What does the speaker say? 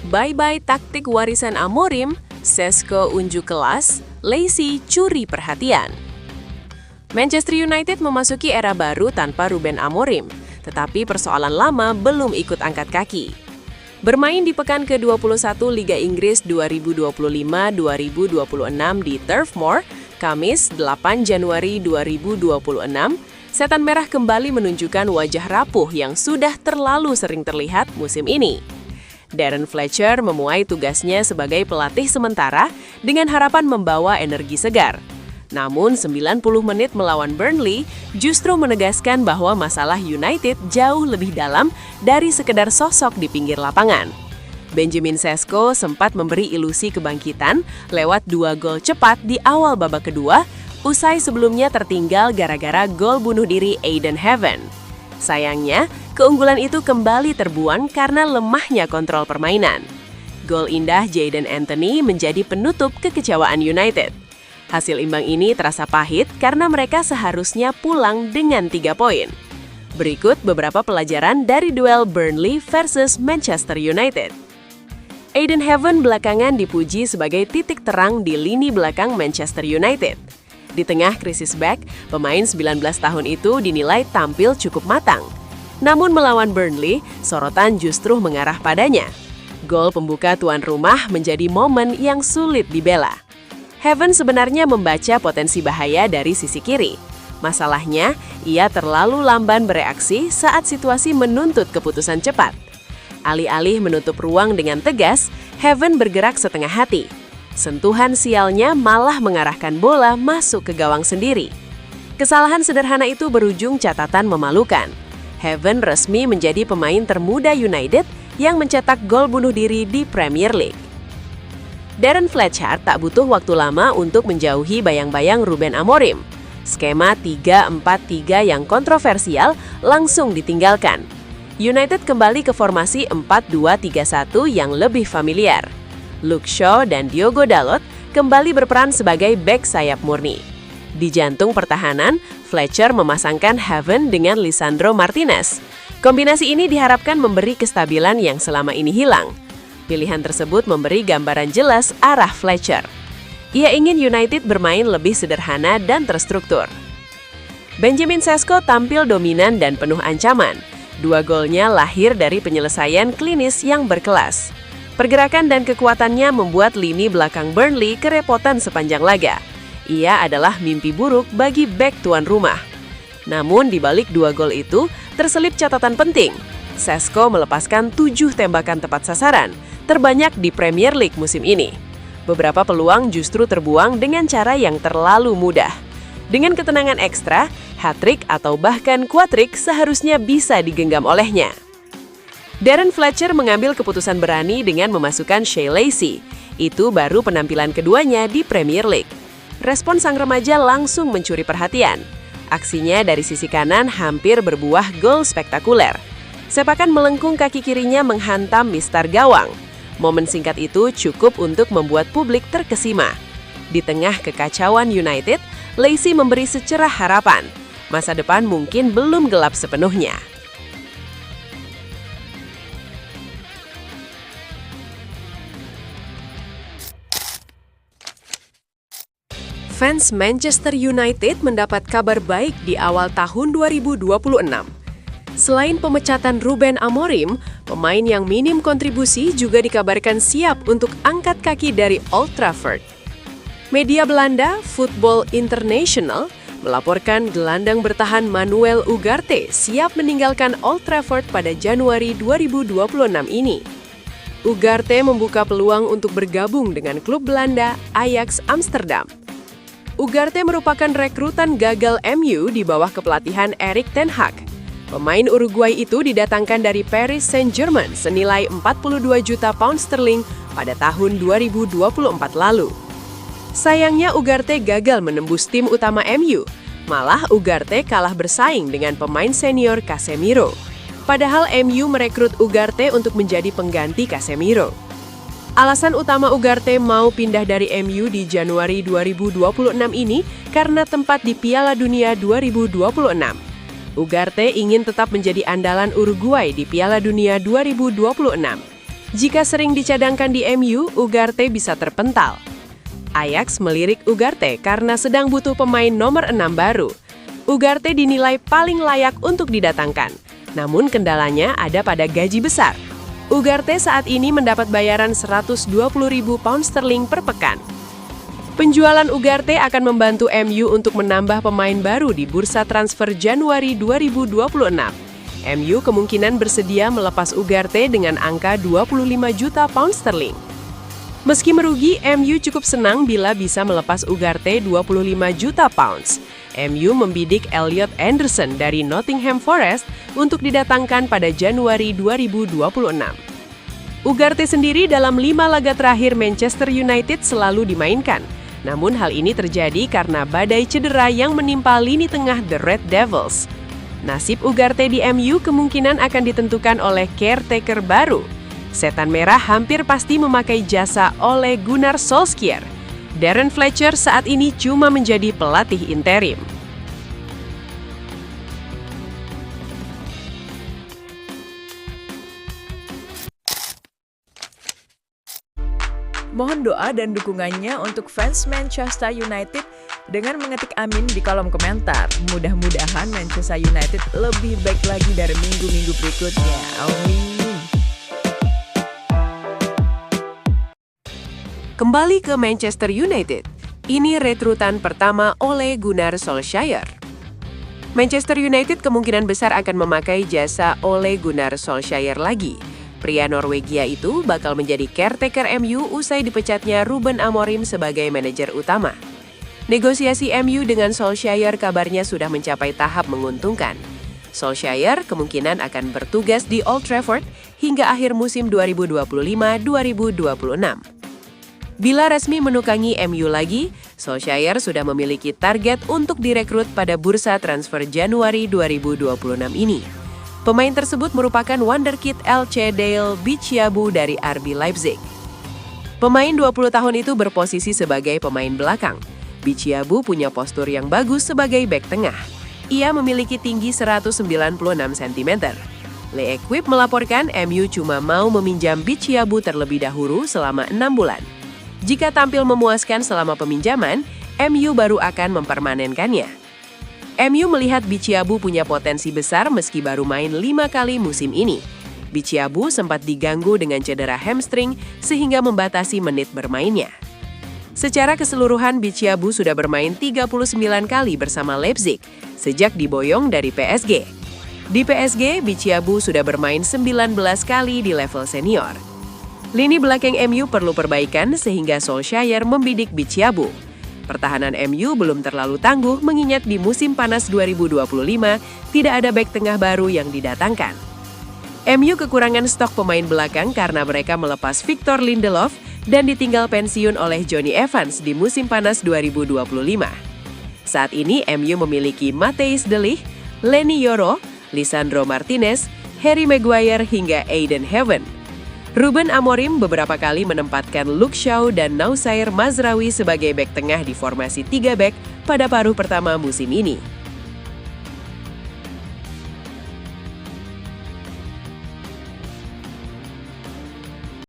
Bye-bye taktik warisan Amorim, Šeško unjuk kelas, Lacy curi perhatian. Manchester United memasuki era baru tanpa Ruben Amorim, tetapi persoalan lama belum ikut angkat kaki. Bermain di pekan ke-21 Liga Inggris 2025-2026 di Turf Moor, Kamis 8 Januari 2026, Setan Merah kembali menunjukkan wajah rapuh yang sudah terlalu sering terlihat musim ini. Darren Fletcher memuai tugasnya sebagai pelatih sementara dengan harapan membawa energi segar. Namun 90 menit melawan Burnley justru menegaskan bahwa masalah United jauh lebih dalam dari sekedar sosok di pinggir lapangan. Benjamin Šeško sempat memberi ilusi kebangkitan lewat 2 gol cepat di awal babak kedua, usai sebelumnya tertinggal gara-gara gol bunuh diri Aiden Heaven. Sayangnya, keunggulan itu kembali terbuang karena lemahnya kontrol permainan. Gol indah Jadon Anthony menjadi penutup kekecewaan United. Hasil imbang ini terasa pahit karena mereka seharusnya pulang dengan 3 poin. Berikut beberapa pelajaran dari duel Burnley versus Manchester United. Aiden Heaven belakangan dipuji sebagai titik terang di lini belakang Manchester United. Di tengah krisis back, pemain 19 tahun itu dinilai tampil cukup matang. Namun melawan Burnley, sorotan justru mengarah padanya. Gol pembuka tuan rumah menjadi momen yang sulit dibela. Heaven sebenarnya membaca potensi bahaya dari sisi kiri. Masalahnya, ia terlalu lamban bereaksi saat situasi menuntut keputusan cepat. Alih-alih menutup ruang dengan tegas, Heaven bergerak setengah hati. Sentuhan sialnya malah mengarahkan bola masuk ke gawang sendiri. Kesalahan sederhana itu berujung catatan memalukan. Heaven resmi menjadi pemain termuda United yang mencetak gol bunuh diri di Premier League. Darren Fletcher tak butuh waktu lama untuk menjauhi bayang-bayang Ruben Amorim. Skema 3-4-3 yang kontroversial langsung ditinggalkan. United kembali ke formasi 4-2-3-1 yang lebih familiar. Luke Shaw dan Diogo Dalot kembali berperan sebagai bek sayap murni. Di jantung pertahanan, Fletcher memasangkan Heaven dengan Lisandro Martinez. Kombinasi ini diharapkan memberi kestabilan yang selama ini hilang. Pilihan tersebut memberi gambaran jelas arah Fletcher. Ia ingin United bermain lebih sederhana dan terstruktur. Benjamin Šeško tampil dominan dan penuh ancaman. 2 golnya lahir dari penyelesaian klinis yang berkelas. Pergerakan dan kekuatannya membuat lini belakang Burnley kerepotan sepanjang laga. Ia adalah mimpi buruk bagi bek tuan rumah. Namun di balik 2 gol itu, terselip catatan penting. Šeško melepaskan 7 tembakan tepat sasaran, terbanyak di Premier League musim ini. Beberapa peluang justru terbuang dengan cara yang terlalu mudah. Dengan ketenangan ekstra, hat-trick atau bahkan quad-trick seharusnya bisa digenggam olehnya. Darren Fletcher mengambil keputusan berani dengan memasukkan Shea Lacy. Itu baru penampilan keduanya di Premier League. Respon sang remaja langsung mencuri perhatian. Aksinya dari sisi kanan hampir berbuah gol spektakuler. Sepakan melengkung kaki kirinya menghantam mistar gawang. Momen singkat itu cukup untuk membuat publik terkesima. Di tengah kekacauan United, Lacy memberi secerah harapan. Masa depan mungkin belum gelap sepenuhnya. Fans Manchester United mendapat kabar baik di awal tahun 2026. Selain pemecatan Ruben Amorim, pemain yang minim kontribusi juga dikabarkan siap untuk angkat kaki dari Old Trafford. Media Belanda, Football International, melaporkan gelandang bertahan Manuel Ugarte siap meninggalkan Old Trafford pada Januari 2026 ini. Ugarte membuka peluang untuk bergabung dengan klub Belanda Ajax Amsterdam. Ugarte merupakan rekrutan gagal MU di bawah kepelatihan Erik ten Hag. Pemain Uruguay itu didatangkan dari Paris Saint-Germain senilai 42 juta pound sterling pada tahun 2024 lalu. Sayangnya Ugarte gagal menembus tim utama MU. Malah Ugarte kalah bersaing dengan pemain senior Casemiro. Padahal MU merekrut Ugarte untuk menjadi pengganti Casemiro. Alasan utama Ugarte mau pindah dari MU di Januari 2026 ini karena tempat di Piala Dunia 2026. Ugarte ingin tetap menjadi andalan Uruguay di Piala Dunia 2026. Jika sering dicadangkan di MU, Ugarte bisa terpental. Ajax melirik Ugarte karena sedang butuh pemain nomor 6 baru. Ugarte dinilai paling layak untuk didatangkan, namun kendalanya ada pada gaji besar. Ugarte saat ini mendapat bayaran 120.000 pound sterling per pekan. Penjualan Ugarte akan membantu MU untuk menambah pemain baru di bursa transfer Januari 2026. MU kemungkinan bersedia melepas Ugarte dengan angka 25 juta pound sterling. Meski merugi, MU cukup senang bila bisa melepas Ugarte 25 juta pounds. MU membidik Elliot Anderson dari Nottingham Forest untuk didatangkan pada Januari 2026. Ugarte sendiri dalam 5 laga terakhir Manchester United selalu dimainkan. Namun hal ini terjadi karena badai cedera yang menimpa lini tengah The Red Devils. Nasib Ugarte di MU kemungkinan akan ditentukan oleh caretaker baru. Setan Merah hampir pasti memakai jasa Ole Gunnar Solskjaer. Darren Fletcher saat ini cuma menjadi pelatih interim. Mohon doa dan dukungannya untuk fans Manchester United dengan mengetik amin di kolom komentar. Mudah-mudahan Manchester United lebih baik lagi dari minggu-minggu berikutnya. Amin. Kembali ke Manchester United. Ini rekrutan pertama Ole Gunnar Solskjaer. Manchester United kemungkinan besar akan memakai jasa Ole Gunnar Solskjaer lagi. Pria Norwegia itu bakal menjadi caretaker MU usai dipecatnya Ruben Amorim sebagai manajer utama. Negosiasi MU dengan Solskjaer kabarnya sudah mencapai tahap menguntungkan. Solskjaer kemungkinan akan bertugas di Old Trafford hingga akhir musim 2025-2026. Bila resmi menukangi MU lagi, Solskjaer sudah memiliki target untuk direkrut pada bursa transfer Januari 2026 ini. Pemain tersebut merupakan wonderkid LC Dale Bicciabu dari RB Leipzig. Pemain 20 tahun itu berposisi sebagai pemain belakang. Bicciabu punya postur yang bagus sebagai bek tengah. Ia memiliki tinggi 196 cm. Le Equipe melaporkan MU cuma mau meminjam Bicciabu terlebih dahulu selama 6 bulan. Jika tampil memuaskan selama peminjaman, MU baru akan mempermanenkannya. MU melihat Bicciabu punya potensi besar meski baru main 5 kali musim ini. Bicciabu sempat diganggu dengan cedera hamstring sehingga membatasi menit bermainnya. Secara keseluruhan Bicciabu sudah bermain 39 kali bersama Leipzig sejak diboyong dari PSG. Di PSG, Bicciabu sudah bermain 19 kali di level senior. Lini belakang MU perlu perbaikan sehingga Solskjaer membidik Bicciabu. Pertahanan MU belum terlalu tangguh mengingat di musim panas 2025 tidak ada bek tengah baru yang didatangkan. MU kekurangan stok pemain belakang karena mereka melepas Victor Lindelof dan ditinggal pensiun oleh Jonny Evans di musim panas 2025. Saat ini MU memiliki Matthijs de Ligt, Leny Yoro, Lisandro Martinez, Harry Maguire hingga Aiden Heaven. Ruben Amorim beberapa kali menempatkan Luke Shaw dan Noussair Mazraoui sebagai bek tengah di formasi 3 bek pada paruh pertama musim ini.